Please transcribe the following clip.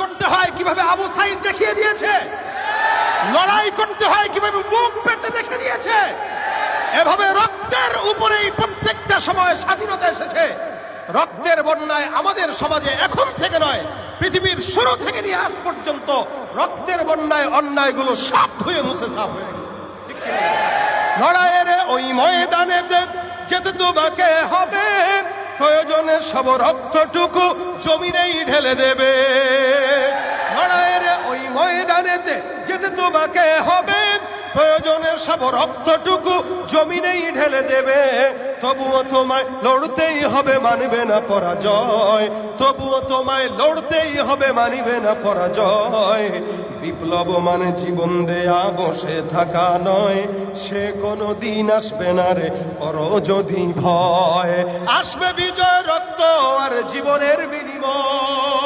করতে হয় কিভাবে আবু সাইদ দেখিয়ে দিয়েছে, লড়াই করতে হয় কিভাবে বুক পেতে দেখে দিয়েছে। এভাবে রক্তের উপরেই প্রত্যেকটা সময় স্বাধীনতা এসেছে। রক্তের বন্যায় আমাদের সমাজে এখন থেকে নয়, পৃথিবীর শুরু থেকে নিয়ে আজ পর্যন্ত রক্তের বন্যায় অন্যায়গুলো সব ধুয়ে মুছে সাফ হয়ে গেছে। লড়াইয়ের ওই ময়দানেতে যেতে তোমাকে হবে, প্রয়োজনে সব রক্তটুকু জমিনেই ঢেলে দেবে। লড়াইয়ের ওই ময়দানেতে যেতে তোমাকে হবে, প্রয়োজনে সব রক্তটুকু জমিনেই ঢেলে দেবে। তবুও তোমায় লড়তেই হবে, মানবে না পরাজয়। তবুও তোমায় লড়তেই হবে, মানবে না পরাজয়। বিপ্লব মানে জীবন দেয়া বসে থাকা নয়, সে কোনো দিন আসবে না রে করো যদি ভয়। আসবে বিজয় রক্ত আর জীবনের বিনিময়।